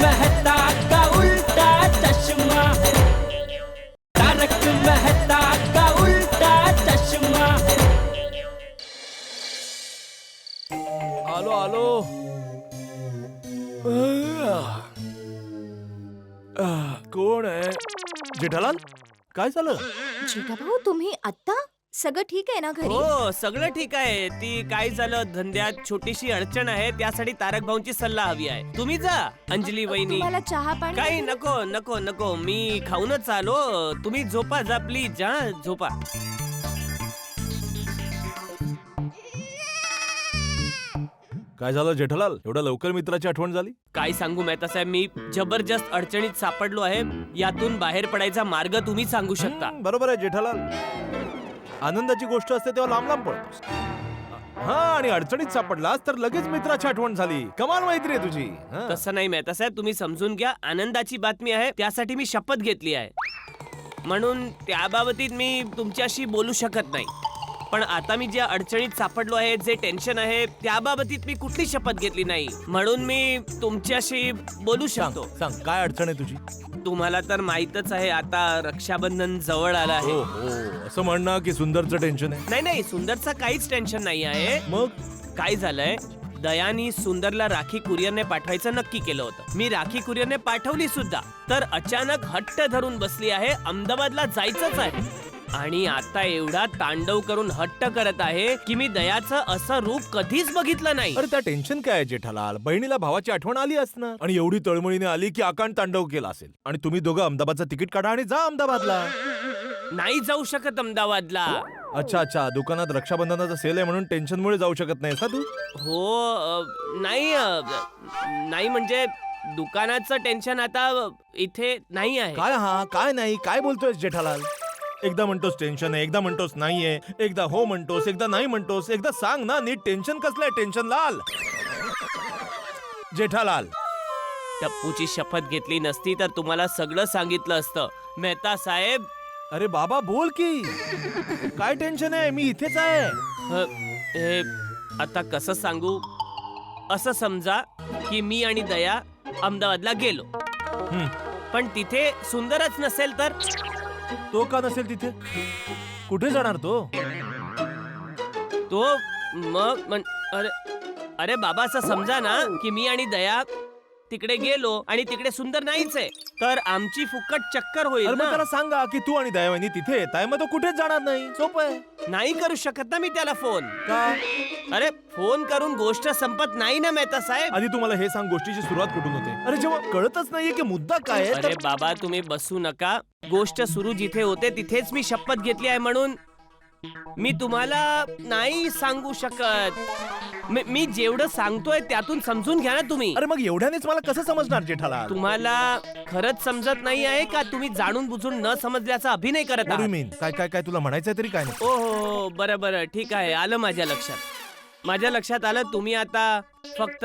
मेहता का उल्टा चश्मा, तारक मेहता का उल्टा चश्मा। आलो आलो. कोण आहे? जेठालाल, काय झालं? भाऊ तुम्ही आत्ता सगळं ठीक आहे ना घरी? हो सगळं ठीक आहे. ती काय झालं धंद्यात छोटीशी अडचण आहे, त्यासाठी तारक भाऊंची सल्ला हवी आहे. तुम्ही जा अंजली वहिनी. तुम्हाला चहा पाणी काही नको नको नको, मी खाऊनच आलो. तुम्ही झोपा जा प्लीज, जा झोपा. काय झालं जेठालाल, एवढ्या लवकर मित्राची आठवण झाली? काय सांगू मेहता साहेब, मी जबरदस्त अडचणीत सापडलो आहे. यातून बाहेर पडायचा मार्ग तुम्ही सांगू शकता. बरोबर आहे जेठालाल. आनंदाची गोष्ट असते तेव्हा लांब लांब पळतोस. हा, आणि अडचणीत सापडलास तर लगेच मित्राची आठवण झाली. कमाल मैत्री आहे तुझी. तसं नाही मेहता साहेब, तुम्ही समजून घ्या. आनंदाची बातमी आहे, त्यासाठी मी शपथ घेतली आहे. म्हणून त्याबाबतीत मी तुमच्याशी बोलू शकत नाही. पण आता मी ज्या अडचणीत सापडलो आहे, जे टेन्शन आहे, त्याबाबतीत मी कुठली शपथ घेतली नाही. म्हणून मी तुमच्याशी बोलू शकतो. सांग काय अडचण आहे तुझी? तुम्हाला तर माहीतच आहे, आता रक्षाबंधन जवळ आलं आहे. हो, असं म्हणणं की सुंदरचं टेन्शन आहे? नाही नाही, सुंदरचं काहीच टेन्शन नाही आहे. मग काय झालंय, दयानी सुंदरला राखी कुरिअरने पाठवायचं नक्की केलं होतं. मी राखी कुरिअरने पाठवली सुद्धा, तर अचानक हट्ट धरून बसली आहे, अहमदाबादला जायचंच आहे. आणि आता एवढा तांडव करून हट्ट करत आहे की मी दयाचं असं रूप कधीच बघितलं नाही. अरे त्या टेन्शन काय आहे जेठालाल? बहिणीला भावाची आठवण आली असणार आणि एवढी तळमळीने आली की आकांड तांडव केला असेल. आणि तुम्ही दोघं अहमदाबादचं तिकीट काढा आणि जा अहमदाबादला. नाही जाऊ शकत अहमदाबादला. अच्छा, दुकानात रक्षाबंधनाचा सेल आहे म्हणून टेन्शनमुळे जाऊ शकत नाहीस ना तू? हो नाही म्हणजे दुकानाचं टेन्शन आता इथे नाही आहे. काय नाही, काय बोलतोय जेठालाल? एकदा म्हणतोस टेन्शन आहे, एकदा म्हणतोस नाहीये, एकदा हो म्हणतोस, एकदा नाही म्हणतोस. एकदा सांग ना नीट, टेन्शन कसलंय? टेन्शन लाल जेठालाल. टप्पूची शपथ घेतली नसती तर तुम्हाला सगळं सांगितलं असतं मेहता साहेब. अरे बाबा बोल की, काय टेन्शन आहे? मी इथेच आहे. हे आता कसं सांगू? असं समजा की मी आणि दया अहमदाबादला गेलो, पण तिथे सुंदरच नसेल तर? तो का नसेल तिथे? कुठे जाणार तो? मग अरे बाबा, असं समजा ना की मी आणि दया तिकडे गेलो आणि तिकडे सुंदर नाहीच आहे, तर आमची फुकट चक्कर होईल मग ना. त्याला सांगा की तू आणि दयावानी तिथे येत आहे, मग तो कुठेच जाणार नाही. सोपं आहे. नाही करू शकत ना मी त्याला फोन. का? अरे फोन करून गोष्ट संपत नाही ना मेहता साहेब. आधी तुम्हाला हे सांग, गोष्टीची सुरुवात कुठून होते? अरे जेव्हा कळतच नाहीये की मुद्दा काय आहे. अरे बाबा तुम्ही बसू नका. गोष्ट सुरू जिथे होते तिथेच मी शपथ घेतली आहे, म्हणून मी तुम्हाला नाही सांगू शकत. मी जेवढं सांगतोय त्यातून समजून घ्या ना तुम्ही. अरे मग एवढ्यानेच मला कसं समजणार जेठालाल? तुम्हाला खरंच समजत नाही आहे का? तुम्ही जाणून बुजून न समजल्याचा अभिनय करत आहात. काय तुला म्हणायचंय तरी काय नाही? हो बरं ठीक आहे, आलं माझ्या लक्षात आलं. तुम्ही आता फक्त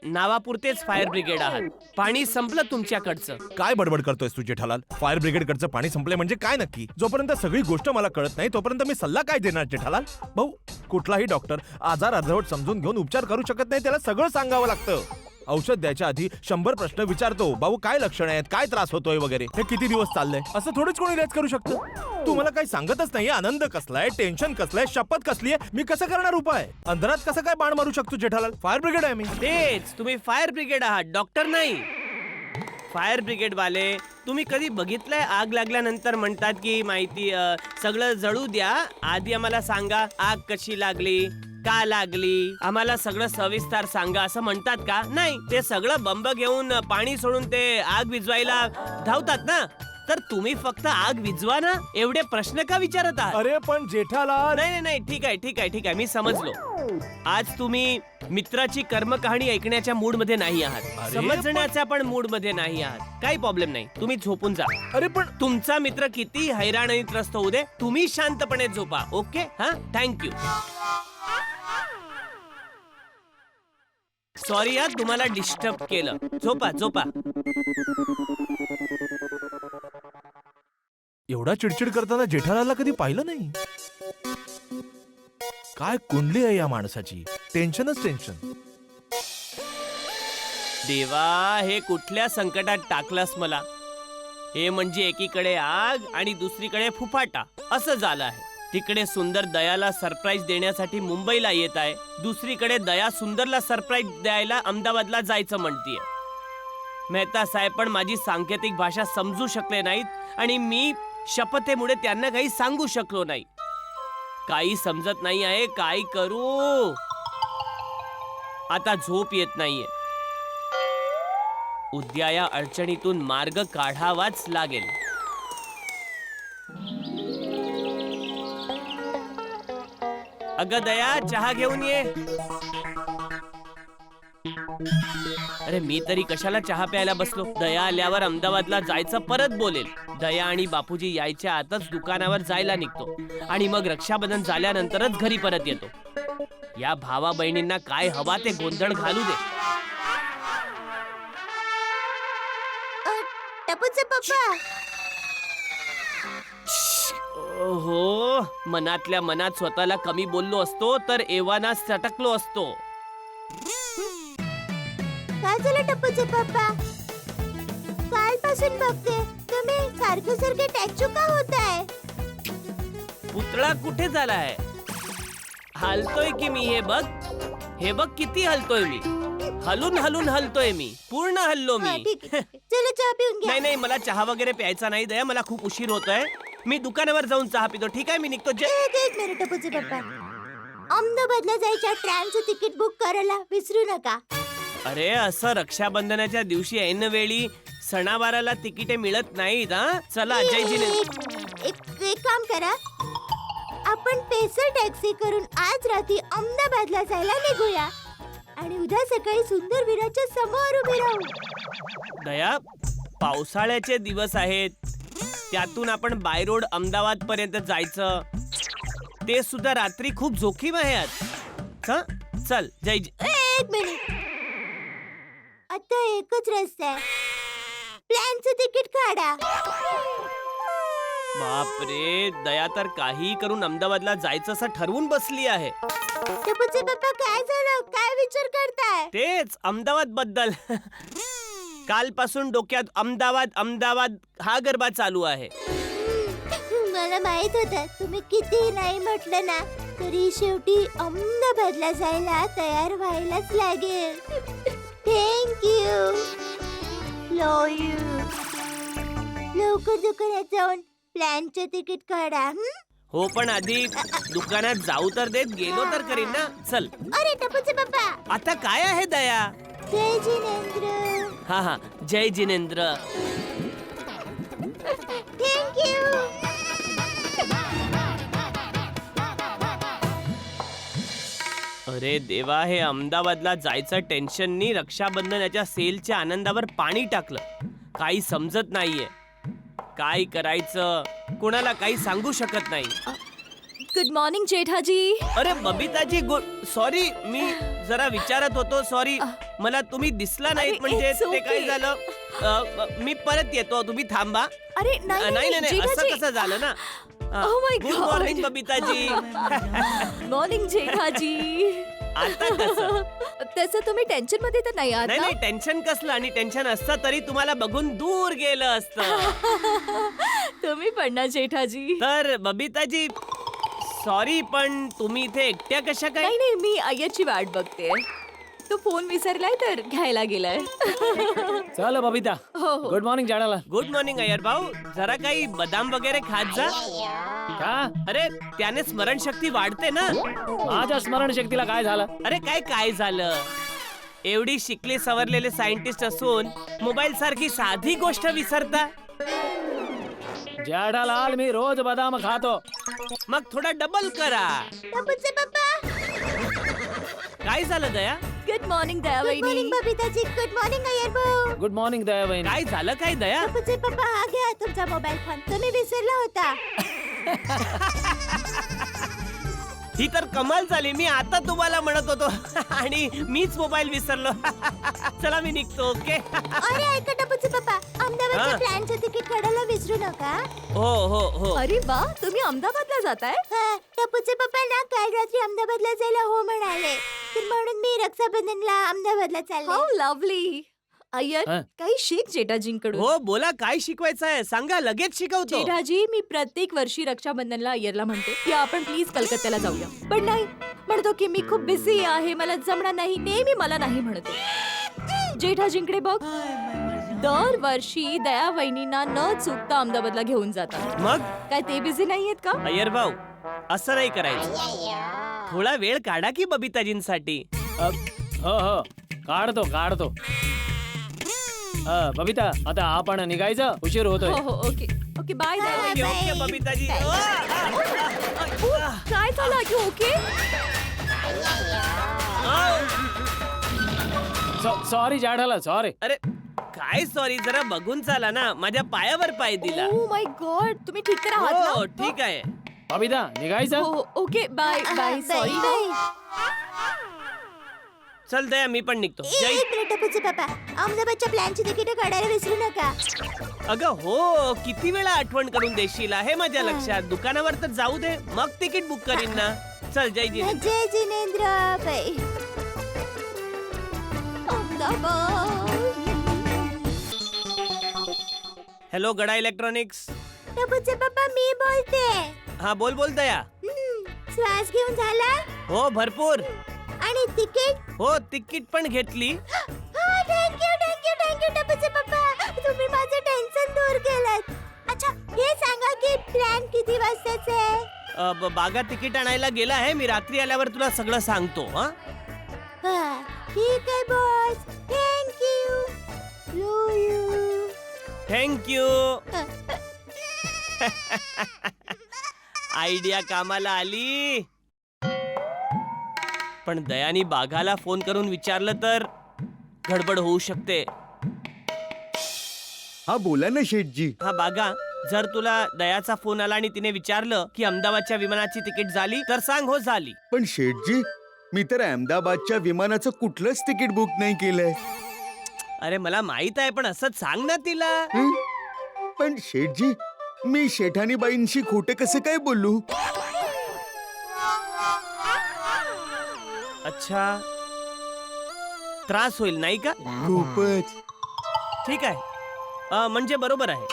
नावापुरतेच फायर ब्रिगेड आहात. पाणी संपलं तुमच्याकडचं. काय बडबड करतोयस तू जेठालाल? फायर ब्रिगेड कडचं पाणी संपलंय म्हणजे काय नक्की? जोपर्यंत सगळी गोष्ट मला कळत नाही तोपर्यंत मी सल्ला काय देणार जेठालाल? भाऊ, कुठलाही डॉक्टर आजार अर्धवट समजून घेऊन उपचार करू शकत नाही, त्याला सगळं सांगावं लागतं. औषध द्यायच्या आधी 100 प्रश्न विचारतो. भाऊ काय लक्षण आहेत, काय त्रास होतोय वगैरे, हे किती दिवस चाललंय, असं थोडीच कोणी इलाज करू शकतं. तू मला काही सांगतच नाहीये. आनंद कसलाय, टेन्शन कसलंय, शपथ कसली आहे, मी कसं करणार उपाय? अंधारात कसं काय बाण मारू शकतो जेठालाल? फायर ब्रिगेड आहे मी. तेच, तुम्ही फायर ब्रिगेड आहात, डॉक्टर नाही. फायर ब्रिगेड वाले तुम्ही कधी बघितलंय आग लागल्यानंतर म्हणतात की माहिती सगळं जळू द्या, आधी आम्हाला सांगा आग कशी लागली, का लागली, आम्हाला सगळं सविस्तर सांगा, असं म्हणतात का? नाही, ते सगळं बंब घेऊन पाणी सोडून ते आग विझवायला धावतात ना. तर तुम्ही फक्त आग विझवा ना, एवढे प्रश्न का विचारत आहात? अरे पण जेठालाल. नाही ठीक आहे, मी समजलो. आज तुम्ही मित्राची कर्मकहाणी ऐकण्याच्या मूड मध्ये नाही आहात, समजण्याच्या पण मूड मध्ये नाही आहात. काही प्रॉब्लेम नाही, तुम्ही झोपून जा. अरे पण तुमचा मित्र किती हैराण आणि त्रस्त होऊ दे, तुम्ही शांतपणे झोपा. ओके? हा, थँक्यू. सॉरी यार, तुम्हाला डिस्टर्ब केलं. झोपा. एवढा चिडचिड करताना जेठालालला कधी पाहिलं नाही. काय कुंडली आहे या माणसाची, टेन्शनच टेन्शन. देवा, हे कुठल्या संकटात टाकलंस मला. हे म्हणजे एकीकडे आग आणि दुसरीकडे फुफाटा असं झालं आहे. तिकडे सुंदर दयाला सरप्राईज देण्यासाठी मुंबईला येत आहे, दुसरीकडे दया सुंदरला सरप्राईज द्यायला अहमदाबादला जायचं म्हणतीये. मेहता साहेब पण माझी सांकेतिक भाषा समजू शकले नाहीत आणि मी शपथेमुळे त्यांना काही सांगू शकलो नाही. काही समजत नाही आहे, काय करू. आता झोप येत नाहीये. उद्या या अडचणीतून मार्ग काढावाच लागेल. अगं दया, चहा घेऊन ये. अरे मी तरी कशाला चहा प्यायला बसलो. दया आल्यावर अहमदाबादला जायचं परत बोलेल. दया आणि बापूजी यायच्या आतच दुकानावर जायला निघतो आणि मग रक्षाबंधन झाल्यानंतरच घरी परत येतो. या भावा बहिणींना काय हवा ते गोंधळ घालू दे. टपूचे पप्पा. हो, मनातल्या मनात स्वतःला कमी बोललो असतो तर एव्हाना सटकलो असतो. काय झालं टपूचे पप्पा? कालपासून बघते तुम्ही सारखे सारखे टॅचू का होताय? पुतळा कुठे झालाय? हलतोय की मी. हे बघ किती हलतोय मी. हलून हलून हलतोय मी. पूर्ण हल्लो हा, मी. ठीक आहे. चला चहा पिऊन घ्या. नाही नाही, मला चहा वगैरे प्यायचा नाही दया. मला खूप उशीर होतोय. मी दुकानावर जाऊन चहा पितो. ठीक आहे, मी निघतो. एक मिनिट टपूचे पप्पा. अहमदाबादला जायच्या ट्रेनचं तिकीट बुक करायला विसरू नका. अरे असं रक्षाबंधनाच्या दिवशी ऐनवेळी सणावाराला तिकिटे मिळत नाहीत. हा चला जय जिनेंद्र. एक काम करा, आपण स्पेशल टॅक्सी करून आज रात्री अहमदाबादला जायला निघूया आणि उद्या सकाळी सुंदर विराच्या समोर उभे राहू. दया, पावसाळ्याचे दिवस आहेत, त्यातून आपण बाय रोड अहमदाबाद पर्यंत जायचं, ते सुद्धा रात्री खूप जोखीम आहे आज. हा चल जय. एक मिनिट, आता एकच रस्ता आहे. प्लॅनचं तिकीट काढा. बापरे, दया तर काही करून अहमदाबादला जायचं असं ठरवून बसली आहे. टपूचे पप्पा काय झालं? काय विचार करताय? तेच अहमदाबाद बद्दल. कालपासून डोक्यात अहमदाबाद अहमदाबाद हा गरबा चालू आहे. मला माहित होतं तुम्ही किती नाही म्हटलं ना तरी शेवटी अहमदाबादला जायला तयार व्हायलाच लागेल. थँक्यू. Love you. लवकर दुकानात जाऊन प्लॅनचे तिकीट काढा. हो, पण आधी दुकानात जाऊ तर देत, गेलो तर करीन ना. चल. अरे टपूचे पप्पा. आता काय आहे दया? जय जिनेंद्र. हा जय जिनेंद्र. थँक्यू. अरे देवा, हे अहमदाबादला जायचं टेन्शननी रक्षाबंधनाच्या सेलच्या आनंदावर पाणी टाकलं. काही समजत नाहीये. काय करायचं, कोणाला काही सांगू शकत नाही. Good morning Jethaji. अरे बबिताजी, सॉरी, मी जरा विचारत होतो. सॉरी, मला तुम्ही दिसला नाहीत. म्हणजे ते काय झालं, मी परत येतो, तुम्ही थांबा. अरे नाही नाही नाही, असं कसं झालं ना. Good morning Babitaji. Morning Jethaji. आता कसं? तसं तुम्ही टेन्शन मध्ये तर नाही आहात नाही ना? नाही, टेन्शन कसलं. आणि टेन्शन असतं तरी तुम्हाला बघून दूर गेलं असतं. तुम्ही पण ना जेठाजी. तर बबिताजी, सॉरी, पण तुम्ही इथे एकट्या कशा काय? नाही नाही, मी अय्याची वाट बघते. तो फोन विसरलाय तर घ्यायला गेलाय. चल बबिता. हो हो. गुड मॉर्निंग जाडाला. गुड मॉर्निंग अय्यर भाऊ. जरा काही बदाम वगैरे खात जा. का? अरे त्याने स्मरणशक्ती वाढते ना. माझ्या स्मरणशक्तीला काय झालं? अरे काय झालं, एवढी शिकले सवरलेले सायंटिस्ट असून मोबाईल सारखी साधी गोष्ट विसरता. जाडालाल, मी रोज बदाम खातो. मग थोडा डबल करा. टपूचे पप्पा. काय झालं दया? गुड मॉर्निंग दया वहिनी. Good morning Babitaji. Good morning Iyer भाऊ. गुड मॉर्निंग दया बहिणी. काय झालं काय दया? टपूचे पप्पा, हा घ्या तुमचा मोबाईल फोन. तुम्ही विसरला होता. ही तर कमाल झाली. मी आता तुम्हाला म्हणत होतो आणि मीच मोबाईल विसरलो. चला मी निघतो. ओके. अरे ऐका टपूचे पप्पा, अहमदाबादच्या प्लॅनचं तिकीट काढायला विसरू नका. हो हो हो. अरे वा, तुम्ही अहमदाबादला जाताय? टपूचे पप्पा ना काल रात्री अहमदाबादला जायला हो म्हणाले, तर म्हणून मी रक्षाबंधनला अहमदाबादला चालले. हो लवली. अय्यर हं? काही शिक जेठाजींकडून. हो बोला, काय शिकवायचं आहे सांगा, लगेच शिकवतो. जेठाजी, मी प्रत्येक वर्षी रक्षाबंधनला अय्यरला म्हणते की आपण प्लीज कलकत्त्याला जाऊया, पण नाही, म्हणतो की मी खूप बिझी आहे, मला जमणार नाही, नेहमी मला नाही म्हणतो. जेठाजींकडे बघ, दरवर्षी दया वहिनींना न चुकता अहमदाबादला घेऊन जातात. मग काय ते बिझी नाहीयेत का? अय्यर भाऊ, असं नाही करायचं. थोडा वेळ काढा की बबिताजींसाठी. हो हो काढतो. बबिता, आता आपण निघायचं, उशीर होतोय. हो हो, okay okay, bye Daya. Okay, okay, Babitaji. काय झालं? You okay? सॉरी जाडाला, सॉरी. अरे काय सॉरी, जरा बघून चाला ना, माझ्या पायावर पाय दिला. ओ माय गॉड, तुम्ही ठीक तर आहात ना? हो ठीक आहे. बबिता, निघायचं. हो ओके, बाय बाय, सॉरी. चल दया, मी पण निघतो. जय. एक मिनिट टपूचे पप्पा, अहमदाबादच्या प्लॅनची तिकीट काढायला विसरू नका. अगं हो, किती वेळा आठवण करून देशील, आहे माझ्या लक्षात. दुकानावर तर जाऊ दे, मग तिकीट बुक करीन ना. चल जय जी. जय जिनेंद्र बाई. अहमदाबाद. हॅलो गडा इलेक्ट्रॉनिक्स. टपूचे पप्पा, मी बोलते. हा बोल दया. श्वास घेऊन झाला? हो भरपूर. आणि तिकीट? हो तिकीट पण घेतली. थँक्यू टपूचे पप्पा, तुम्ही माझं टेन्शन दूर केलं. अच्छा, हे सांगा की प्लॅन किती वाजताचा आहे? बागा तिकीट आणायला गेला आहे मी, रात्री आल्यावर तुला सगळं सांगतो. हा हा, ठीक आहे बॉस. थँक्यू. थँक्यू. आयडिया कामाला आली. पण दयानी बाघाला फोन करून विचारलं तर गडबड होऊ शकते. हा बोला ना शेठजी. हा बागा, जर तुला दयाचा फोन आला आणि तिने विचारलं की अहमदाबादच्या विमानाची तिकीट झाली तर सांग हो झाली. पण शेठजी, मी तर अहमदाबादच्या विमानाचं कुठलंच तिकीट बुक नाही केलंय. अरे मला माहित आहे, पण असंच सांग ना तिला. हं? पण शेठजी, मी शेठानी बाईंशी खोटे कसे काय बोलू? अच्छा, त्रास होईल नाही का? खूपच. ठीक आहे, म्हणजे बरोबर आहे.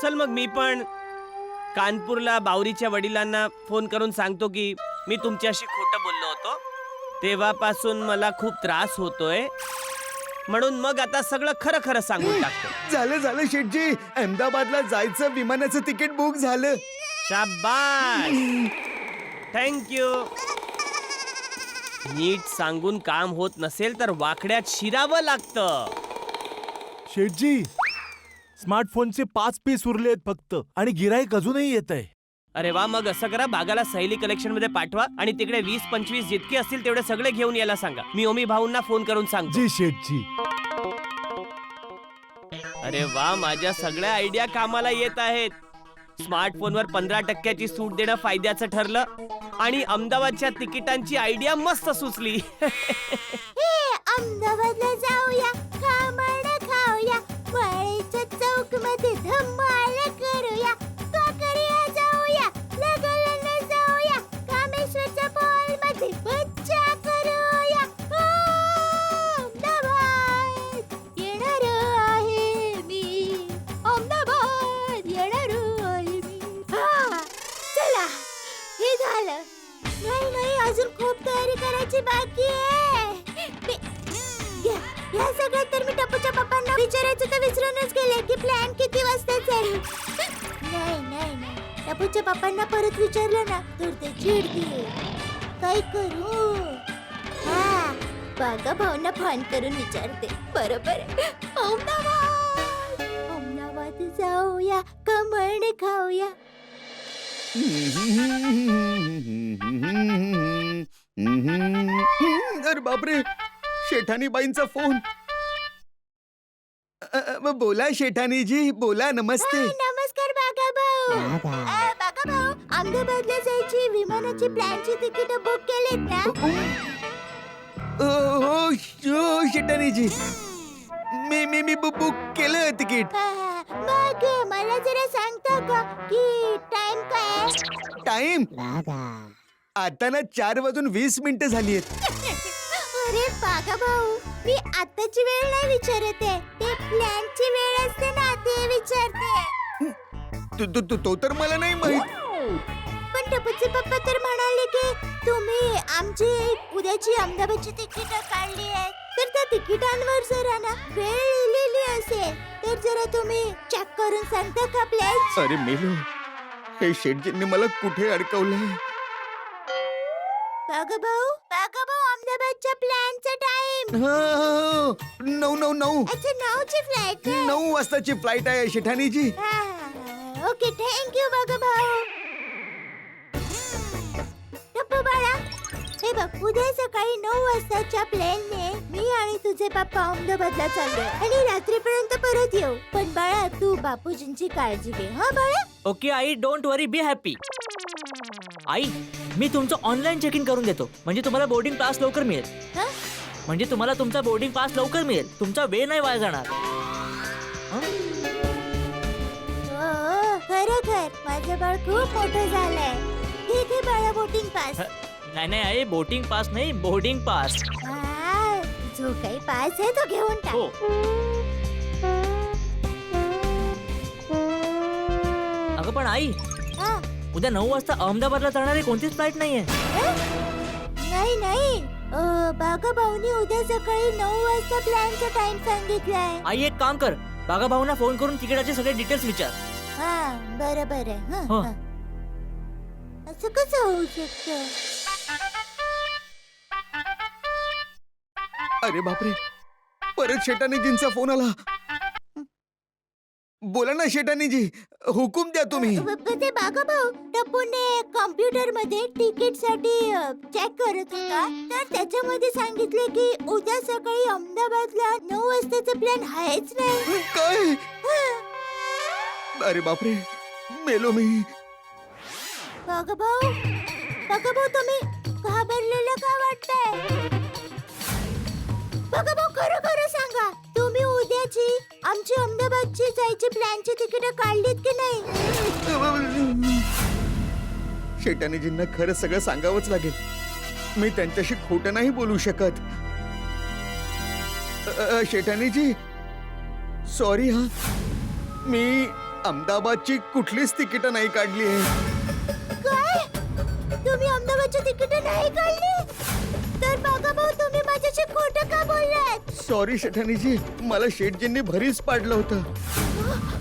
चल मग मी पण कानपूरला बावरीच्या वडिलांना फोन करून सांगतो की मी तुमच्याशी खोटं बोललो होतो, तेव्हापासून मला खूप त्रास होतोय, म्हणून मग आता सगळं खरं खरं सांगून टाकतो. झालं शेठजी, अहमदाबादला जायचं विमानाचं तिकीट बुक झालं. शाबास, थँक्यू. नीट सांगून काम होत नसेल तर वाकड्यात शिरावं लागतं. शेठजी, स्मार्टफोनचे 5 पीस उरले आहेत फक्त, आणि गिराईक अजूनही येत आहे. अरे वा, मग असं करा, बागाला सहेली कलेक्शन मध्ये पाठवा आणि तिकडे 20-25 जितके असतील तेवढे सगळे घेऊन यायला सांगा. मी ओमी भाऊंना फोन करून सांगतो. जी शेठजी. अरे वा, माझ्या सगळ्या आयडिया कामाला येत आहेत. स्मार्टफोनवर 15% सूट देणं फायद्याचं ठरलं आणि अहमदाबादच्या तिकिटांची आयडिया मस्त सुचली. हे, अहमदाबादला जाऊया, खमण खाऊया, मळेच्या चौक मध्ये धम्माल करूया, काकरिया जाऊया, लगनला जाऊया, कामेश्वरच्या बॉल मध्ये बच्चा करूया. अहमदाबाद येणार आहे मी, अहमदाबाद येणार आहे मी. हा, चला, हे झालं. नाही, अजून खूप तयारी करायची बाकी आहे. या सगळ्यात तर मी टपूच्या पप्पांना विचारायचं तर विसरूनच गेले की प्लॅन किती वाजताचा आहे. नाही, टपूच्या पप्पांना परत विचारलं ना तर ते चिडतील. काय करू? हा, बागा भाऊंना फोन करून विचारते. बरोबर. अहमदाबाद जाऊया, खमण खाऊया. अरे बापरे, शेठानी बाईंचा फोन. बोला शेठानीजी, बोला. नमस्ते. नमस्कार बागा भाऊ. बागा भाऊ, अहमदाबादला जायची विमानाची प्लॅनची तिकीट बुक केलीत ना? हो शेठानीजी, मी बुक केलं तिकीट. मग मला जरा सांगता का की टाइम काय? टाइम आता ना 4:20 झाली आहेत. अरे बागा भाऊ, मी आताची वेळ नाही विचारते, ते प्लॅनची वेळ असते ना ते विचारते. तो तर मला नाही माहित. पण टपूचे पप्पा तर म्हणाले की तुम्ही आमची उद्याची अहमदाबादची तिकीट काढली आहे, तर त्या तिकिटांवर जरा ना वेळ लिहिलेली असेल तर जरा तुम्ही चेक करून सांगता का प्लॅन? अरे मेलो, हे शेठजींनी मला कुठे अडकवलंय? भाऊ अहमदाबादच्या प्लॅनचा टाइम. 9 अच्छा 9ची फ्लाईट. 9 वाजताची फ्लाईट आहे शेठानीजी. ओके थँक्यू भाऊ. टप्पू बाळा, हे बघ उद्या सकाळी 9 वाजताच्या प्लेनने मी आणि तुझे पप्पा अहमदाबादला चाललोय आणि रात्रीपर्यंत परत येऊ. पण बाळा तू बापूजींची काळजी घे हा बाळा. ओके आई, डोंट वरी, बी हॅपी. आई, मी तुमचं ऑनलाईन चेक इन करून देतो, म्हणजे तुम्हाला बोर्डिंग पास लवकर मिळेल. हं? म्हणजे तुम्हाला तुमचा बोर्डिंग पास लवकर मिळेल, तुमचा वेळ नाही वाया जाणार. हो खरोखर माझं बाळ खूप मोठं झालंय. ठीक आहे बाळा बोटिंग पास. नाही नाही आई, बोटिंग पास नाही, बोर्डिंग पास. हा, जो काही पास आहे तो घेऊन टाक. हो. अगं पण आई, हा, उद्या 9 वाजता अहमदाबादला जाणारी कोणतीच फ्लाईट नाहीये. नाही बागा भाऊनी उद्या सकाळी 9 वाजता प्लॅनचा टाइम सांगितलाय. आई एक काम कर, बागा भाऊंना फोन करून तिकिटाचे सगळे डिटेल्स विचार. हा बरोबर आहे. हो. असं कसं होऊ शकतं? अरे बापरे, परत शेठानीजींचा फोन आला. बोला ना शेठानीजी, हुकूम द्या तुम्ही. ते बागा भाऊ टप्पूने कॉम्प्युटर मध्ये तिकीट साठी चेक करत होता, तर त्याच्यामध्ये सांगितले की उद्या सकाळी अहमदाबादला 9 वाजताचा प्लॅन आहेच नाही. काय? हा. अरे बापरे, मेलो मी. बागा भाऊ तुम्ही घाबरलेलं का वाटतंय? बागा भाऊ खरं खरं सांगा, तुम्ही उद्याची आमची अहमदाबादची जायची प्लॅनची तिकीट काढलीत की नाही? शेठानीजींना खरं सगळं सांगावंच लागेल. मी त्यांच्याशी खोटं नाही बोलू शकत. शेठानीजी सॉरी हा, मी अहमदाबादची कुठलीच तिकीट नाही काढली आहे. काय? तुम्ही अहमदाबादची तिकीट नाही काढली? तर बागा भाऊ तुम्ही माझ्याशी खोटं का बोललात? सॉरी शेठानीजी, मला शेठजींनी भरीच पाडलं होतं.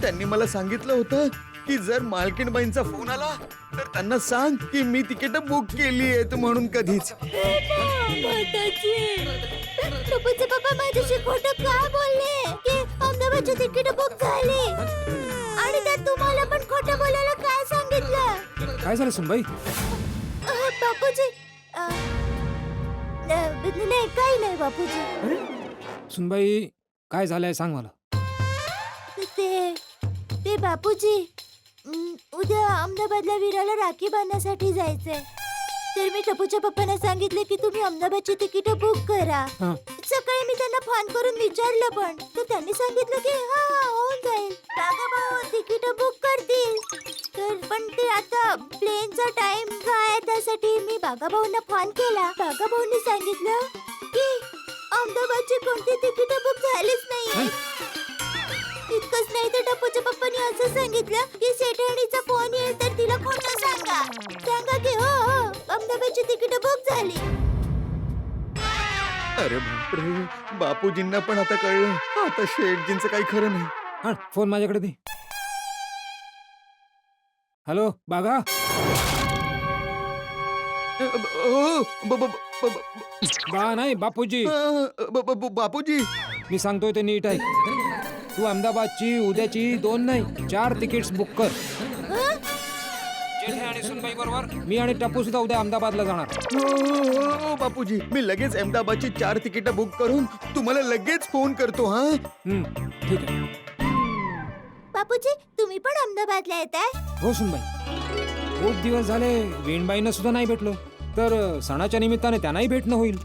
त्यांनी मला सांगितलं होतं की जर मालकीणबाईंचा फोन आला तर त्यांना सांग की मी तिकीट बुक केली आहेत म्हणून कधीच. टप्पूचे पप्पा माझ्याशी खोटं का बोलले की अहमदाबादची तिकीट बुक झाली? आणि त्यात तुम्हाला पण खोटं बोलायला काय सांगितलं? काय झालं सुनबाई? बापूजी नाही काही नाही बापूजी. सुनबाई काय झालंय सांग मला. ते बापूजी उद्या अहमदाबादला वीराला राखी बांधण्यासाठी जायचंय, तर मी टपूच्या पप्पांना सांगितले की तुम्ही अहमदाबादची तिकीट बुक करा. हं. सकाळी मी त्यांना फोन करून विचारलं पण तर त्यांनी सांगितलं की हा होऊन जाईल, बागा भाऊ तिकीट बुक करतील. तर पण ते आता प्लेनचा टाइम काय आहे त्यासाठी मी बागा भाऊंना फोन केला. बागा भाऊंनी सांगितलं की अहमदाबादची कोणती तिकीट बुक झालीच नाहीये. इतकंच नाही तर टप्पूच्या पप्पांनी असं सांगितलं की सेठाणीचा फोन येईल तर तिला खोटं सांगा की हो अहमदाबादची तिकीट बुक झाली. अरे बापरे, बापूजींना पण आता कळलं. आता शेठजींचं काही खरं नाही. हा फोन माझ्याकडे दे. हॅलो बागा. बा नाही बापूजी. बापूजी मी सांगतोय ते नीट आहे. तू अहमदाबादची उद्याची 2 नाही 4 तिकीट्स बुक कर. जेठे आणि सुनबाई बरोबर मी आणि टप्पू सुद्धा उद्या अहमदाबादला जाणार. हो बापूजी, मी लगेच अहमदाबादची 4 तिकीट बुक करून तुम्हाला लगेच फोन करतो. हा ठीक आहे. बापूजी तुम्ही पण अहमदाबादला येत आहे? हो सुनबाई, खूप दिवस झाले वीणबाईंना सुद्धा नाही भेटलो, तर सणाच्या निमित्ताने त्यांनाही भेटणं होईल.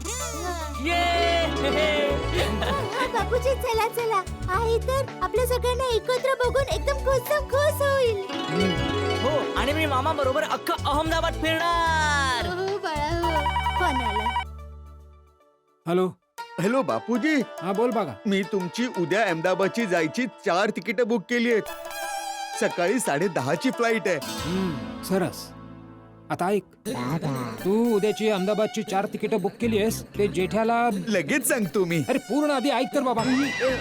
बापूजी चला आई तर आपल्या सगळ्यांना एकत्र बघून एकदम खुश होईल. हो, आणि मी मामा बरोबर अख्खं अहमदाबाद फिरणार. हो बाळा हो. फोन आला. हॅलो हॅलो बापूजी, हा बोल बघा. मी तुमची उद्या अहमदाबादची जायची 4 तिकीट बुक केली आहेत. सकाळी 10:30ची फ्लाईट आहे. सरस. आता ऐक, तू उद्याची अहमदाबादची 4 तिकीटं बुक केली आहेस ते जेठ्याला. लगेच सांगतो मी. अरे पूर्ण आधी ऐक तर बाबा.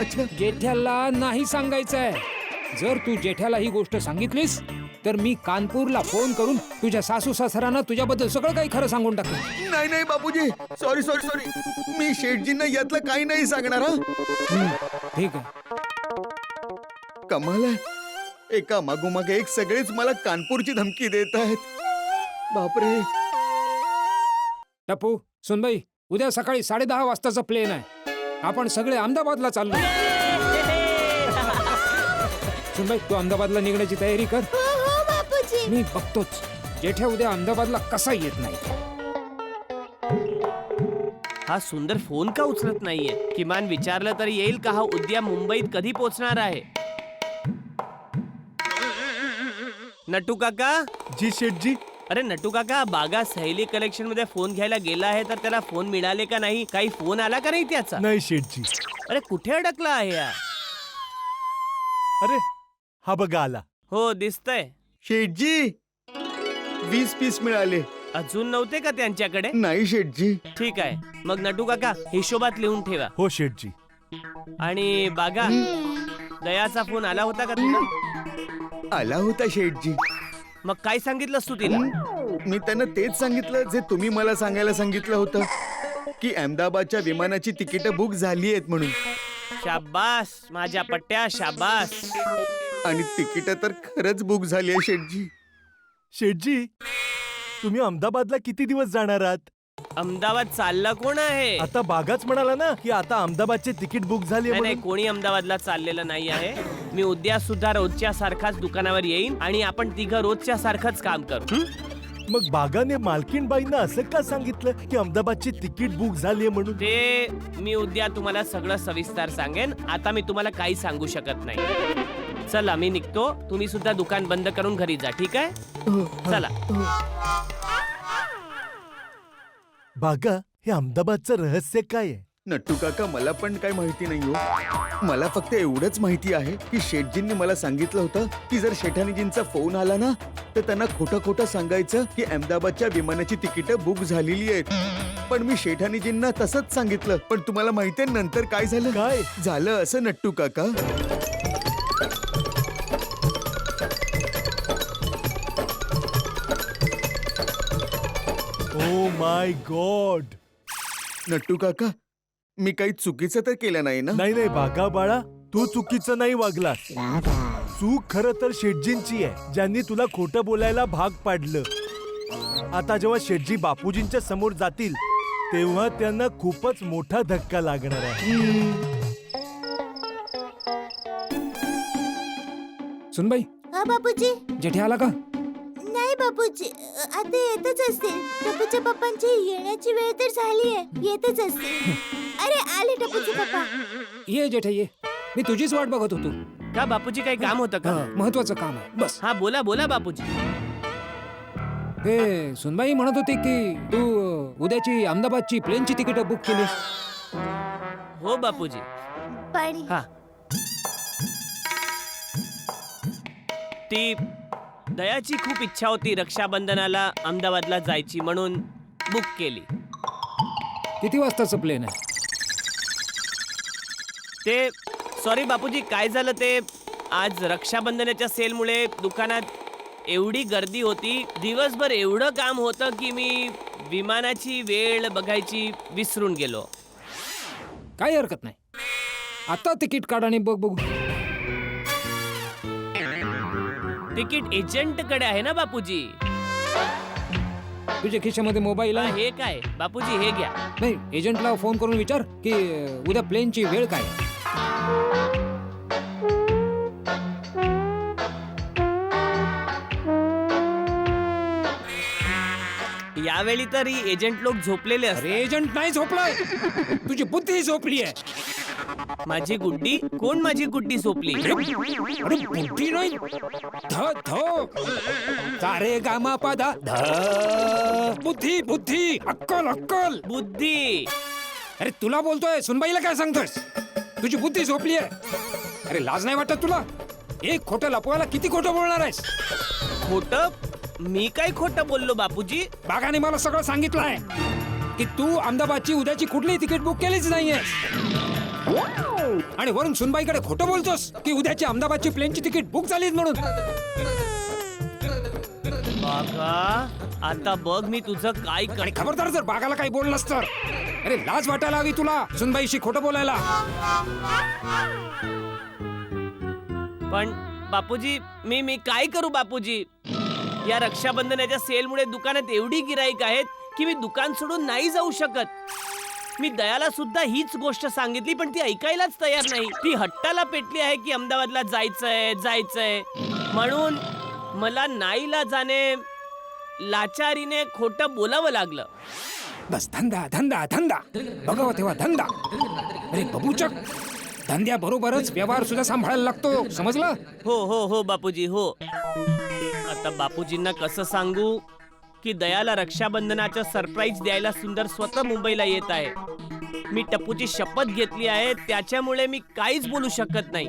अच्छा, जेठ्याला नाही सांगायचंय. जर तू जेठ्याला ही गोष्ट सांगितलीस तर मी कानपूरला फोन करून तुझ्या सासू सासऱ्यांना तुझ्याबद्दल सगळं काही खरं सांगून टाकेन. नाही बापूजी, सॉरी. मी शेठजींना यातलं काही नाही सांगणार. ठीक आहे. कमाल आहे, एका मागोमाग एक सगळेच मला कानपूरची धमकी देत आहेत. बापरे. टप्पू, सुनबाई, उद्या सकाळी 10:30 वाजताचा प्लेन आहे. आपण सगळे अहमदाबादला चाललो. सुनबाई, तू अहमदाबादला निघण्याची तयारी कर. हो बापूजी. मी बघतोच जेठ्या उद्या अहमदाबादला कसा येत नाही. हा सुंदर फोन का उचलत नाहीये? किमान विचारलं तरी येईल का हा उद्या मुंबईत कधी पोहोचणार आहे? नटू काका. जी शेठजी. अरे नटू काका, बागा सहेली कलेक्शन मध्ये फोन घ्यायला गेला आहे तर त्याला फोन मिळाले का नाही? काही फोन आला का नाही त्याचा? नाही शेठजी. अरे कुठे अडकला आहे यार? अरे हा बघा आला. हो दिसतंय. शेठजी, 20 पीस मिळाले. अजून नव्हते का त्यांच्याकडे? नाही शेठजी. ठीक आहे, मग नटू काका हिशोबात लिहून ठेवा. हो शेठजी. आणि बागा, दयाचा फोन आला होता का तुला? आला होता शेठजी. मग काय सांगितलंस तू तिला? मी त्यांना तेच सांगितलं जे तुम्ही मला सांगायला सांगितलं होतं, की अहमदाबादच्या विमानाची तिकीट बुक झाली आहेत म्हणून. शाबास माझ्या पट्ट्या, शाबास. आणि तिकीट तर खरंच बुक झाली आहे शेठजी. शेठजी, तुम्ही अहमदाबादला किती दिवस जाणार आहात? अहमदाबाद चालला कोण आहे? आता बागाच म्हणाला ना की आता अहमदाबादचे तिकीट बुक झाली नाही, कोणी अहमदाबादला चाललेलं नाही आहे. मी उद्या सुद्धा रोजच्या सारखाच दुकानावर येईन आणि आपण तिघं रोजच्या सारखंच काम करू. मग बागाने मालकीणबाईंना असं का सांगितलं की अहमदाबादची तिकीट बुक झालीये म्हणून? ते मी उद्या तुम्हाला सगळं सविस्तर सांगेन. आता मी तुम्हाला काही सांगू शकत नाही. चला मी निघतो. तुम्ही सुद्धा दुकान बंद करून घरी जा. ठीक आहे? चला. बागा, हे अहमदाबादचं रहस्य काय आहे? नट्टू काका, मला पण काय माहिती नाही हो. मला फक्त एवढंच माहिती आहे की शेठजींनी मला सांगितलं होतं की जर शेठानीजींचा फोन आला ना तर त्यांना खोटं सांगायचं की अहमदाबादच्या विमानाची तिकीट बुक झालेली आहेत. पण मी शेठानीजींना तसंच सांगितलं. पण तुम्हाला माहिती आहे नंतर काय झालं? काय झालं असं नट्टू काका, ओ माय गॉड. नट्टू काका, मी काही चुकीचं तर केलं नाही ना? नाही बागा बाळा, तू चुकीचं नाही वागला. चूक खरं तर शेठजींची आहे, ज्यांनी तुला खोटं बोलायला भाग पाडलं. आता जेव्हा शेठजी बापूजींच्या समोर जातील तेव्हा त्यांना खूपच मोठा धक्का लागणार आहे. सुनबाई, हा बापूजी. जेठ्या आला का? नाही बापूजी, आता येतच असतील. टपूच्या पप्पांची येण्याची वेळ तर झाली आहे. येतच असतील. अरे आले टपूचे पप्पा. ये जेठ्या ये. मी तुझीच वाट बघत होतो. का बापूजी काही काम होतं का? महत्वाचं काम आहे. बस. हा बोला बापूजी. ते सुनबाई म्हणत होती की तू उद्याची अहमदाबादची प्लेनची तिकीट बुक केलीस. हो बापूजी. पाणी. हा, ती दयाची खूप इच्छा होती रक्षाबंधनाला अहमदाबादला जायची म्हणून बुक केली. किती वाजताचं प्लेन आहे? ते सॉरी बापूजी, काय झालं ते आज रक्षाबंधनाच्या सेलमुळे दुकानात एवढी गर्दी होती, दिवसभर एवढं काम होतं की मी विमानाची वेळ बघायची विसरून गेलो. काही हरकत नाही. आता तिकीट काढ आणि बघू. तिकीट एजंट कडे आहे ना बापूजी? तुझ्या खिशामध्ये मोबाईल आहे? हे काय बापूजी, हे घ्या. नाही, एजंटला फोन करून विचार की उद्या प्लेनची वेळ काय. यावेळी तरी एजंट लोक झोपलेले अरे असतात. एजंट नाही झोपलाय, तुझी बुद्धी झोपली आहे. माझी गुड्डी? कोण माझी गुड्डी झोपली? अरे बुद्धी नाही, सारे गामा पादा बुद्धी बुद्धी, अक्कल अक्कल. बुद्धी. अरे तुला बोलतोय सुनबाईला काय सांगतोयस? तुझी बुद्धी झोपली आहे. अरे लाज नाही वाटत तुला? एक खोटं लपवायला किती खोटं बोलणार आहेस? खोटं? मी काय खोटं बोललो बापूजी? बागाने मला सगळं सांगितलंय की तू अहमदाबादची उद्याची कुठलीही तिकीट बुक केलीच नाहीये. आणि वरून सुनबाईकडे खोटं बोलतोस की उद्याची अहमदाबादची प्लेनची तिकीट बुक झालीत म्हणून. बागा, आता बघ मी तुझं काय आणि खबरदार जर बागाला काही बोललास तर. अरे लाज वाटायला हवी तुला सुनबाईशी खोटं बोलायला. पण बापूजी, मी काय करू बापूजी? या रक्षाबंधनाच्या सेलमुळे दुकानात एवढी गिराईक आहेत की मी दुकान सोडून नाही जाऊ शकत. मी दयाला सुद्धा हीच गोष्ट सांगितली पण ती ऐकायलाच तयार नाही. ती हट्टाला पेटली आहे की अहमदाबादला जायचंय. म्हणून मला नाईलाजाने लाचारीने खोटं बोलावं लागलं. बस धंदा धंदा धंदा बघावं तेव्हा धंदा. अरे बबूचक, धंद्याबरोबरच व्यवहार सुद्धा सांभाळायला लागतो, समजलं? हो बापूजी हो. आता बापूजींना कसं सांगू की दयाला रक्षाबंधनाचं सरप्राईज द्यायला सुंदर स्वतः मुंबईला येत आहे. मी टप्पूची शपथ घेतली आहे, त्याच्यामुळे मी काहीच बोलू शकत नाही.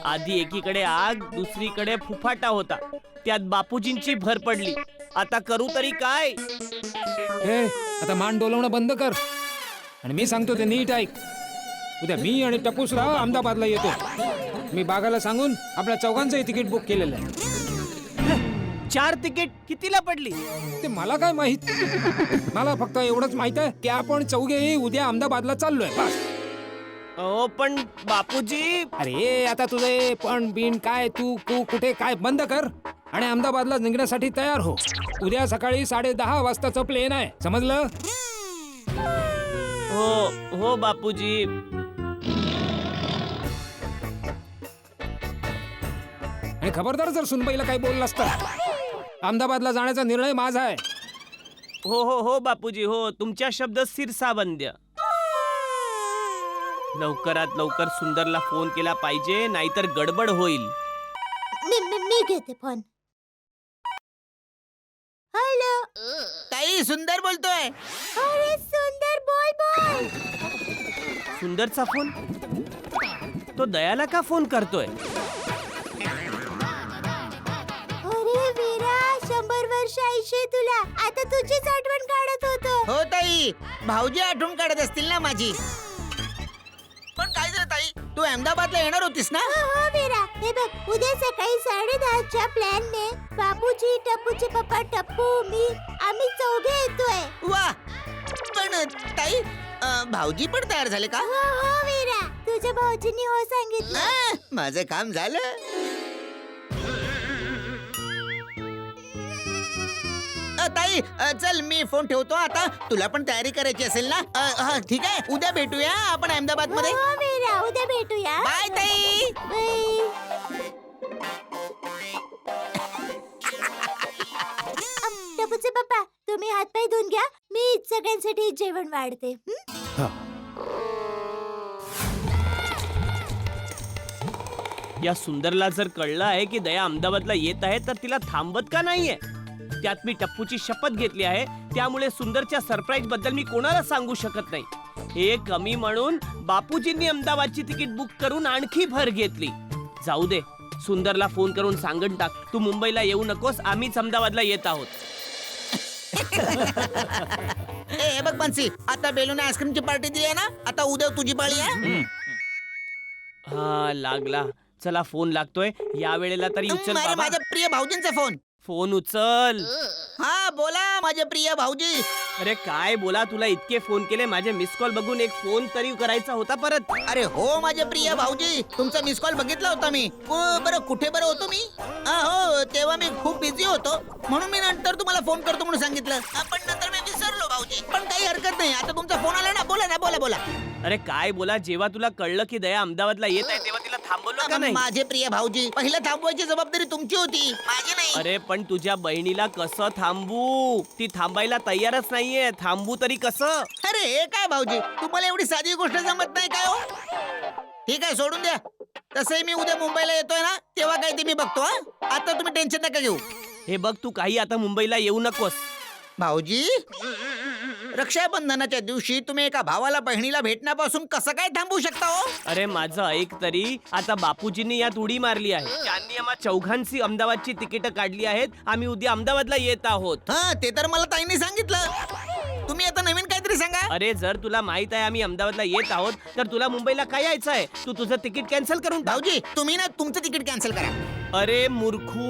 आधी एकीकडे आग, दुसरीकडे फुफाटा होता, त्यात बापूजींची भर पडली. आता करू तरी काय? ए, आता मान डोलवणं बंद कर आणि मी सांगतो ते नीट ऐक. उद्या मी आणि टपूसराव अहमदाबादला येतो. मी बागाला सांगून आपल्या चौघांचंही तिकीट बुक केलेलं आहे. 4 तिकीट कितीला पडली? ते मला काय माहित. मला फक्त एवढंच माहित आहे की आपण चौघेही उद्या अहमदाबादला चाललोय, बस. हो पण बापूजी. अरे आता तुझे पण बिन काय, तू कुठे काय बंद कर आणि अहमदाबादला निघण्यासाठी तयार हो. उद्या सकाळी 10:30 वाजताचं प्लेन आहे, समजलं? हो बापूजी. आणि खबरदार जर सुनबाईला काही बोललास तर. अहमदाबादला जाण्याचा निर्णय माझा आहे. हो बापूजी हो. तुमच्या शब्द सिरसाबंद्य. लवकरात लवकर सुंदरला फोन केला पाहिजे, नाहीतर गडबड होईल. मी घेते फोन. हॅलो ताई, सुंदर बोलतोय. अरे सुंदर, बोल. सुंदरचा फोन? तो दयाला का फोन करतोय? अरे वीरा, 100 वर्ष आयुष्य तुला. आता तुझीच आठवण काढत होतो. हो ताई, भाऊजी आठवण काढत असतील ना माझी. पण काय झालं ताई, तू अहमदाबादला येणार होतीस ना? हो वीरा, हे बघ, उद्या सकाळी 10:30च्या प्लॅनने बापूजी, टप्पूचे पप्पा, टप्पू, मी, आम्ही चौघे येतोय. वा. पण ताई, भाऊजी पण तयार झाले का? हो वीरा, तुझ्या भाऊजींनी हो सांगितलं. माझं काम झालं. ताई, चल मी फोन ठेवतो आता. तुला पण तयारी करायची असेल ना? ठीक आहे, उद्या भेटूया आपण अहमदाबाद मध्ये. हो वीरा, उद्या भेटूया. बाय ताई. टपूचे पप्पा, तुम्ही हातपाय धुवून घ्या. मी सगळ्यांसाठी जेवण वाढते. या सुंदरला जर कळलं आहे की दया अहमदाबादला येत आहे तर तिला थांबवत का नाहीये? त्यात मी टप्पूची शपथ घेतली आहे, त्यामुळे सुंदरच्या सरप्राईज बद्दल मी कोणाला सांगू शकत नाही. हे कमी म्हणून बापूजींनी अहमदाबादची तिकीट बुक करून आणखी भर घेतली. जाऊ दे, सुंदरला फोन करून सांगून टाक, तू मुंबईला येऊ नकोस, आम्हीच अहमदाबादला येत आहोत. ए बघ बन्सी, आता बेलून आईस्क्रीमची पार्टी दिली आहे ना, आता उद्या तुझी पाळी आहे. हा लागला. चला फोन लागतोय, या वेळेला तरी उचल बाबा. माझ्या प्रिय भाऊजींचा फोन. फोन उचल. हा बोला माझे प्रिय भाऊजी. अरे काय बोला, तुला इतके फोन केले, माझे मिस कॉल बघून एक फोन तरी करायचा होता परत. अरे हो माझे प्रिय भाऊजी, तुमचा मिस कॉल बघितला होता मी. बरं कुठे बरं होतो मी? हो तेव्हा मी खूप बिझी होतो, म्हणून मी नंतर तुम्हाला फोन करतो म्हणून सांगितलं. पण नंतर मी विसरलो भाऊजी. पण काही हरकत नाही, आता तुमचा फोन आला ना, बोला. अरे काय बोला, जेव्हा तुला कळलं की दया अहमदाबादला येत आहे तेव्हा तिला थांबवलं का नाही? माझे प्रिय भाऊजी, पहिलं थांबवायची जबाबदारी तुमची होती, माझी नाही. अरे पण तुझ्या बहिणीला कसं थांबवू? ती थांबायला तयारच नाहीये, थांबू तरी कसं? अरे हे काय भाऊजी, तुम्हाला एवढी साधी गोष्ट जमत नाही काय हो? ठीक आहे, सोडून द्या. तसंही मी उद्या मुंबईला येतोय ना, तेव्हा काय ते मी बघतो. आता तुम्ही टेन्शन नका घेऊ. हे बघ, तू काही आता मुंबईला येऊ नकोस. भाऊजी, रक्षाबंधनाच्या दिवशी तुम्ही एका भावाला बहिणीला भेटण्यापासून कसं काय थांबू शकता हो? अरे माझं ऐक तरी, आता बापूजींनी यात उडी मारली आहे. त्यांनी आम्हा चौघांची अहमदाबादची तिकीट काढली आहेत. आम्ही उद्या अहमदाबादला येत आहोत. हा ते तर मला ताईने सांगितलं. तुम्ही आता नवीन काहीतरी सांगा. अरे जर तुला माहित आहे आम्ही अहमदाबादला येत आहोत, तर तुला मुंबईला काय यायचं आहे? तू तुझं तिकीट कॅन्सल करून टाक. भाऊजी तुम्ही ना तुमचं तिकीट कॅन्सल करा. अरे मूर्खा,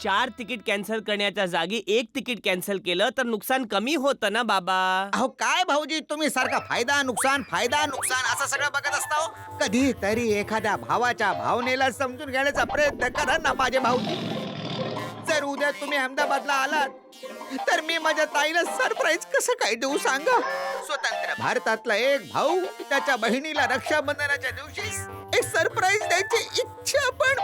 4 तिकीट कॅन्सल करण्याच्या जागी 1 तिकीट कॅन्सल केलं तर नुकसान कमी होतं ना बाबा. अहो काय भाऊजी तुम्ही सारखा फायदा नुकसान असं सगळं बघत असता हो. कधीतरी एखाद्या भावाच्या भावनेला समजून घेण्याचा प्रयत्न करा ना माझे भाऊजी. जर उद्या तुम्ही अहमदाबादला आलात तर मी माझ्या ताईला सरप्राईज कसं काय देऊ सांगा. स्वतंत्र भारतातला एक भाऊ त्याच्या बहिणीला रक्षाबंधनाच्या दिवशी एक सरप्राईज द्यायची इच्छा पण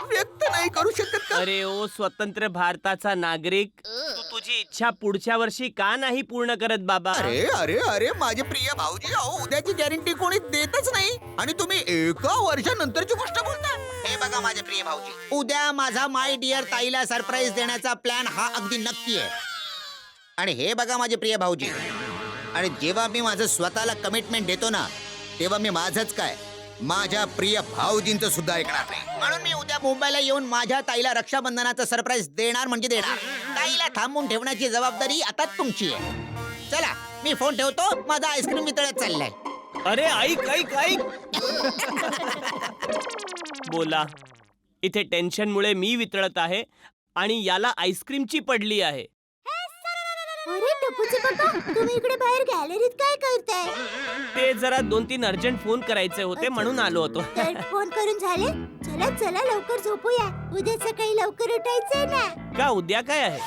व्यक्त नाही करू शकत का? अरे ओ स्वतंत्र भारताचा नागरिक, तू तुझी इच्छा पुढच्या वर्षी का नाही पूर्ण करत बाबा? अरे अरे अरे माझे प्रिय भाऊजी, अहो उद्याची गॅरंटी कोणी देतच नाही आणि तुम्ही एका वर्षानंतरची गोष्ट बोलता. हे बघा माझे प्रिय भाऊजी, उद्या माझा माय डिअर ताईला सरप्राईज देण्याचा प्लॅन हा अगदी नक्की आहे. आणि हे बघा माझे प्रिय भाऊजी, आणि जेव्हा मी माझं स्वतःला कमिटमेंट देतो ना, तेव्हा मी माझंच काय माझ्या प्रिय भाऊजींचं सुद्धा ऐकणार नाही. म्हणून मी उद्या मुंबईला येऊन माझ्या ताईला रक्षाबंधनाचं सरप्राईज देणार म्हणजे देणार. ताईला थांबून ठेवण्याची जबाबदारी आता तुमची आहे. चला मी फोन ठेवतो, माझा आईस्क्रीम वितळत चाललाय. अरे ऐक बोला. इथे टेन्शनमुळे मी वितळत आहे आणि याला आईस्क्रीमची पडली आहे. अरे टपूचे पप्पा, तुम्ही इकडे बाहेर गॅलरीत काय करताय? ते जरा 2-3 अर्जंट फोन करायचे होते म्हणून आलो होतो. तर फोन करून झाले? चला चला लवकर झोपूया, उद्या सकाळी लवकर उठायचंय ना. का उद्या काय आहे?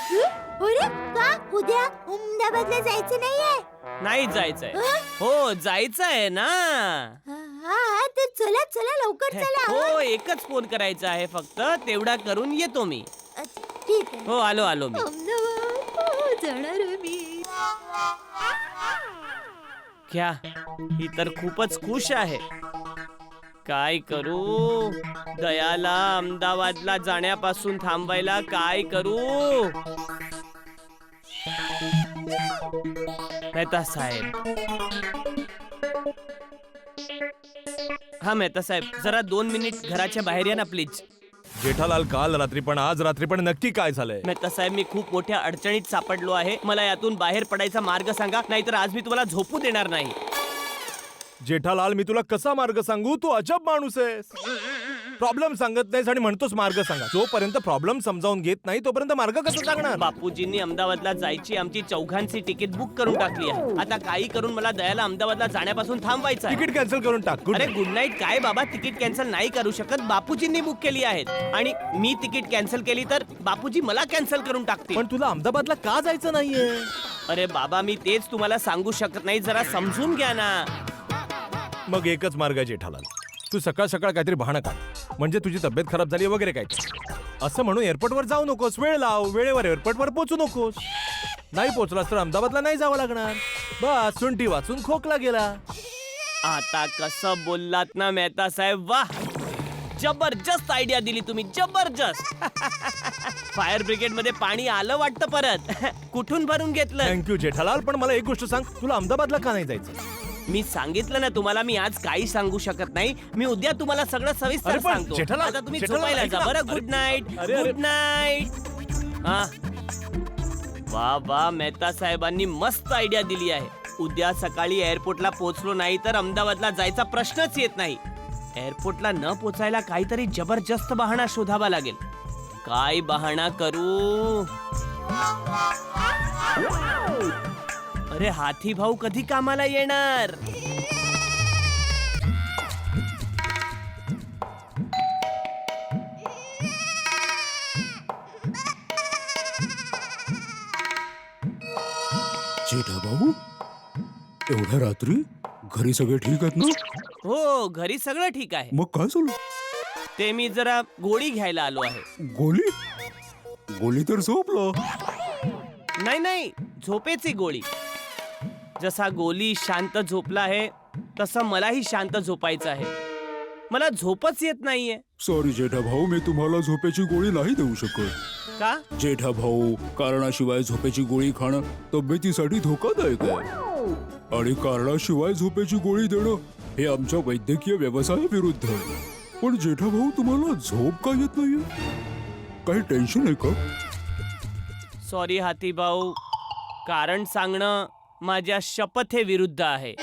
अरे का उद्या अहमदाबादला जायचं नाहीये? नाही जायचंय. हं? हो जायचंय ना. हा तर चला चला लवकर चला. हो एकच फोन करायचा आहे फक्त, तेवढा करून येतो मी. अच्छा, ठीक आहे. हो आलो मी. अहमदाबाद जाणार मी. क्या ही तर खूपच खुश आहे. काय करू? दयाला अहमदाबादला जाण्यापासून थांबायला काय करू? मेहता साहेब, हा मेहता साहेब, जरा 2 मिनिट घराच्या बाहेर या ना प्लीज. जेठालाल, काल रात्री पण आज रात्री पण नक्की काय झालंय? मेहता साहेब, मी खूप मोठ्या अडचणीत सापडलो आहे. मला यातून बाहेर पडायचा मार्ग सांगा, नाहीतर आज मी तुम्हाला झोपू देणार नाही. जेठालाल, मी तुला कसा मार्ग सांगू? तू अजब माणूस आहेस. प्रॉब्लेम सांगत नाहीस आणि म्हणतोस मार्ग सांगा. जोपर्यंत प्रॉब्लेम समजावून घेत नाही तोपर्यंत मार्ग कसं सांगणार? बापूजींनी अहमदाबादला जायची आमची चौघांची तिकीट बुक करून टाकली आहे. आता काही करून मला दयाला अहमदाबादला जाण्यापासून थांबवायचं आहे. तिकीट कॅन्सल करून टाक. Good अरे night. गुड नाईट काय बाबा, तिकीट कॅन्सल नाही करू शकत. बापूजींनी बुक केली आहेत आणि मी तिकीट कॅन्सल केली तर बापूजी मला कॅन्सल करून टाकतील. पण तुला अहमदाबादला का जायचं नाहीये? अरे बाबा, मी तेच तुम्हाला सांगू शकत नाही, जरा समजून घ्या ना. मग एकच मार्ग आहे जेठालाल, तू सकाळ सकाळ काहीतरी बहाणं काढ, म्हणजे तुझी तब्येत खराब झाली वगैरे काय असं म्हणून एअरपोर्टवर जाऊ नकोस. वेळ लाव, वेळेवर एअरपोर्टवर पोहोचू नकोस. नाही पोहोचलास तर अहमदाबादला नाही जावं लागणार. बस सुंठी वाचून खोकला गेला. आता कसं बोललात ना मेहता साहेब, वाह, जबरदस्त आयडिया दिली तुम्ही, जबरदस्त. फायर ब्रिगेड मध्ये पाणी आलं वाटतं परत. कुठून भरून घेतलं? थँक्यू जेठालाल, पण मला एक गोष्ट सांग, तुला अहमदाबादला का नाही जायचं? मी सांगितलं ना तुम्हाला, मी आज काही सांगू शकत नाही. मी उद्या तुम्हाला सगळं सविस्तर अरे पण सांगतो. जेठालाल, आता तुम्ही जेठालाल, झोपायला ऐक जा ना. बरं. गुड नाईट, अरे, अरे. Good night. हा वा वा, मेहता साहेबांनी मस्त आयडिया दिली आहे. उद्या सकाळी एअरपोर्टला पोहोचलो नाही तर अहमदाबादला जायचा प्रश्नच येत नाही. एअरपोर्टला न पोचायला काहीतरी जबरदस्त बहाणा शोधावा लागेल. काय बहाणा करू? अरे हाथी भाऊ कधी कामाला येणार? जेठा भाऊ, एवढ्या रात्री घरी सगळे ठीक आहेत ना? हो, घरी सगळं ठीक आहे. मग काय चालू? ते मी जरा गोळी घ्यायला आलो आहे. गोली? गोली तर झोपलो. नाही, झोपेची गोळी. जसा गोली शांत झोपला आहे तसं मलाही शांत झोपायचं आहे. मला झोपच येत नाहीये. सॉरी जेठा भाऊ, मी तुम्हाला झोपेची गोळी नाही देऊ शकत. का? जेठा भाऊ, कारणाशिवाय झोपेची गोळी खाणं तब्येतीसाठी धोकादायक आहे. आणि कारणाशिवाय झोपेची गोळी देणं हे आमच्या वैद्यकीय व्यवसायाविरुद्ध आहे. पण जेठा भाऊ, तुम्हाला झोप का येत नाहीये? काही टेन्शन आहे का? सॉरी हाती भाऊ, कारण सांगणं माझ्या शपथेविरुद्ध आहे.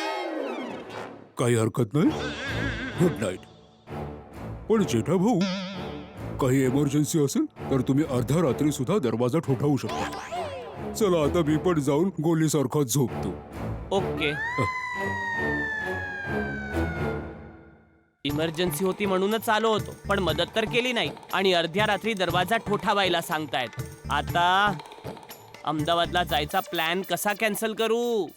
काही हरकत नाही. Good night. पण जेठा भाऊ, काही इमर्जन्सी असेल तर तुम्ही अर्ध्या रात्री सुद्धा दरवाजा ठोठावू शकता. चला आता मी पण जाऊन गोलीसारखा झोपतो. ओके. इमर्जन्सी होती म्हणूनच आलो होतो, पण मदत तर केली नाही आणि अर्ध्या रात्री दरवाजा ठोठावायला सांगतायत. आता अहमदाबादला जायचा प्लॅन कसा कॅन्सल करू?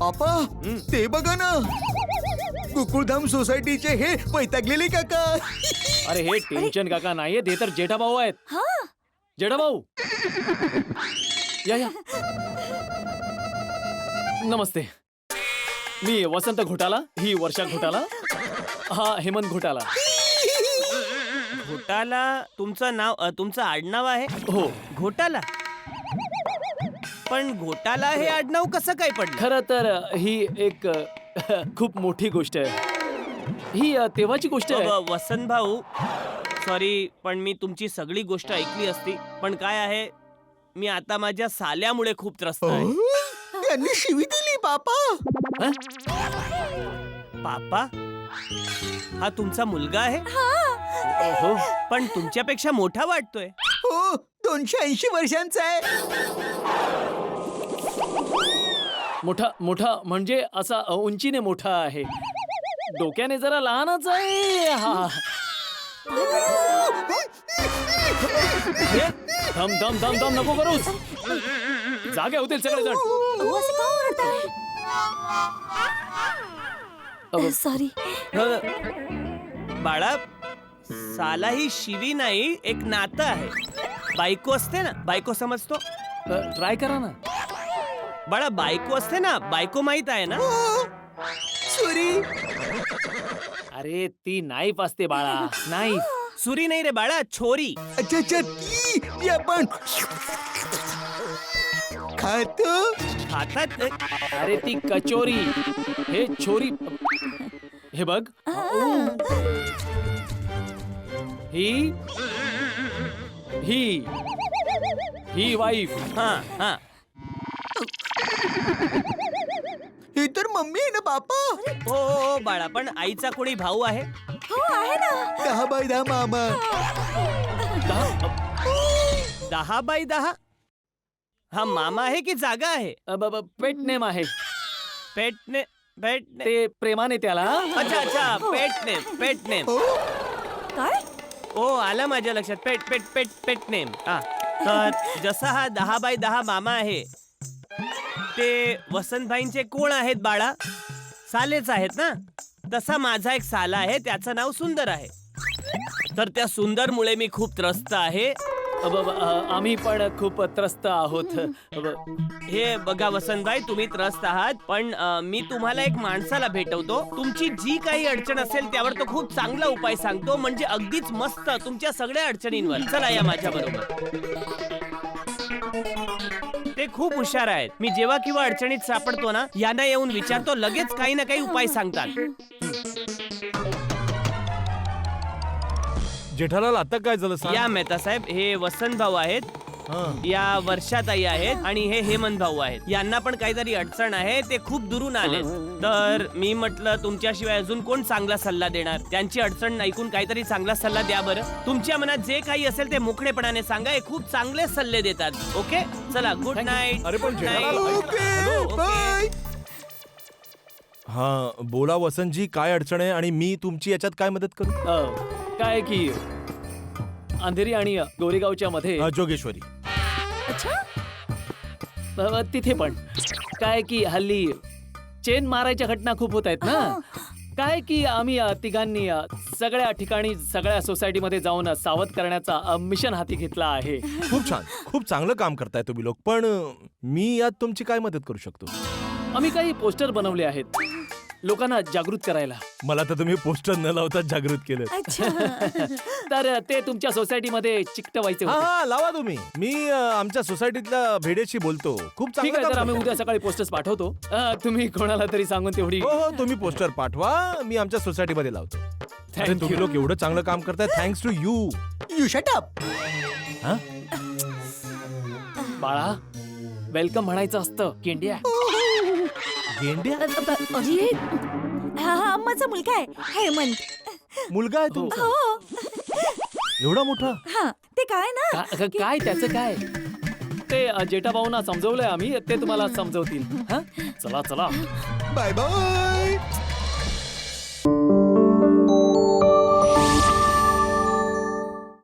आपा, ते बघा ना, गोकुळधाम सोसायटीचे हे वैतागलेले काका. अरे हे टेन्शन काका नाहीये, ते तर जेठा भाऊ आहेत. जेठा भाऊ, या या. नमस्ते, मी वसंत घोटाला, ही वर्षा घोटाला, हा हेमंत घोटाला. घोटाला तुमचं नाव, तुमचं आडनाव आहे? हो. घोटाला? पण घोटाला हे आडनाव कसं काय पडलं? खरं तर ही एक खूप मोठी गोष्ट आहे. ही तेव्हाची गोष्ट आहे. वसंत भाऊ, सॉरी, पण मी तुमची सगळी गोष्ट ऐकली असती. पण काय आहे, मी आता माझ्या साल्यामुळे खूप त्रस्त आहे. त्यांनी शिवी दिली बापा. पापा? हा तुमचा मुलगा आहे? हो. पण तुमच्यापेक्षा मोठा वाटतोय. हो, 280 वर्षांचा आहे. मोठा मोठा म्हणजे असा उंचीने मोठा आहे, डोक्याने जरा लहानच आहे. हा. दम दम दम दम नको करूस, जागे होतील सगळेजण. सॉरी. बाळा, साला ही शिवी नाही, एक नातं आहे. बायको असते ना, बायको समजतो? ट्राय करा ना. बाळा, बायको असते ना, बायको माहित आहे ना? सुरी. अरे ती नाईफ असते बाळा, नाईफ. सुरी नाही रे बाळा, छोरी. अच्छा अच्छा, ती आपण खातो. खातात? अरे ती कचोरी, हे छोरी. हे बघ, ही ही ही वाईफ. हा हा. ही तर मम्मी आहे ना बापा. हो बाळा, पण आईचा कोणी भाऊ आहे? हो आहे ना. 10x10 मामा. 10x10? हा मामा आहे की जागा आहे? पेट नेम आहे. पेटने ते प्रेमाने त्याला. अच्छा अच्छा, पेट नेम. काय? ओ, आलं माझ्या लक्षात. Pet name. तर जसा हा 10x10 मामा आहे, ते वसंतभाईंचे कोण आहेत बाळा? सालेच आहेत ना? तसा माझा एक साला आहे, त्याचं नाव सुंदर आहे. तर त्या सुंदरमुळे मी खूप त्रस्त आहे. आम्ही पण खूप त्रस्त आहोत. हे बघा वसंतभाई, तुम्ही त्रस्त आहात, पण मी तुम्हाला एक माणसाला भेटवतो. तुमची जी काही अडचण असेल त्यावर तो खूप चांगला उपाय सांगतो, म्हणजे अगदीच मस्त तुमच्या सगळ्या अडचणींवर. चला या माझ्या बरोबर. ते खूप हुशार आहेत. मी जेव्हा किंवा अडचणीत सापडतो ना, यांना येऊन विचारतो, लगेच काही ना काही उपाय सांगतात. जेठालाल, आता काय झालं सांग? या मेहता साहेब, हे वसंत भाऊ आहेत, या वर्षाताई आहेत, आणि हे हेमंत भाऊ आहेत. यांना पण काहीतरी अडचण आहे, ते खूप दुरून आले. तर मी म्हटलं, तुमच्याशिवाय अजून कोण चांगला सल्ला देणार? त्यांची अडचण ऐकून काहीतरी चांगला सल्ला द्या बरं. तुमच्या मनात जे काही असेल ते मोकळेपणाने सांगा, हे खूप चांगले सल्ले देतात. ओके, चला, गुड नाईट. अरे पण जेठालाल, ओके, बाय. हा बोला वसंतजी, काय अडचण आहे आणि मी तुमची याच्यात काय मदत करू? काय की अंधेरी आणि गोरेगावच्या मध्ये जोगेश्वरी. तिथे पण काय की हल्ली चेन मारायच्या घटना खूप होत आहेत ना. काय की आम्ही तिघांनी सगळ्या ठिकाणी, सगळ्या सोसायटीमध्ये जाऊन सावध करण्याचा मिशन हाती घेतला आहे. खूप छान, खूप चांगलं काम करताय तुम्ही लोक. पण मी यात तुमची काय मदत करू शकतो? आम्ही काही पोस्टर बनवले आहेत. लोकांना जागृत करायला. मला तर तुम्ही पोस्टर न लावताच जागृत केलं. तर ते तुमच्या सोसायटीमध्ये चिकटवायचे हा होते. हा लावा तुम्ही. मी आमच्या सोसायटीतल्या भेडेशी बोलतो. खूप ठीक चांगलं आहे, तर काम आम्ही करतात. उद्या सकाळी पोस्टर्स पाठवतो. तुम्ही कोणाला तरी सांगून तेवढी. हो हो तुम्ही पोस्टर पाठवा, मी आमच्या सोसायटीमध्ये लावतो. अरे, Thank तुम्ही you. लोक एवढं चांगलं काम करताय, thanks to you. You shut up. बाळा, वेलकम म्हणायचं असतं केंड्या. गेंड्या हा माझा मुलगा आहे हेमंत. मुलगा आहे तुमचा? हो एवढा मोठा? हा ते काय ना काय त्याचं काय? ते जेठाभाऊंना समजवलंय आम्ही, ते तुम्हाला समजवतील. हा, चला चला. Bye bye.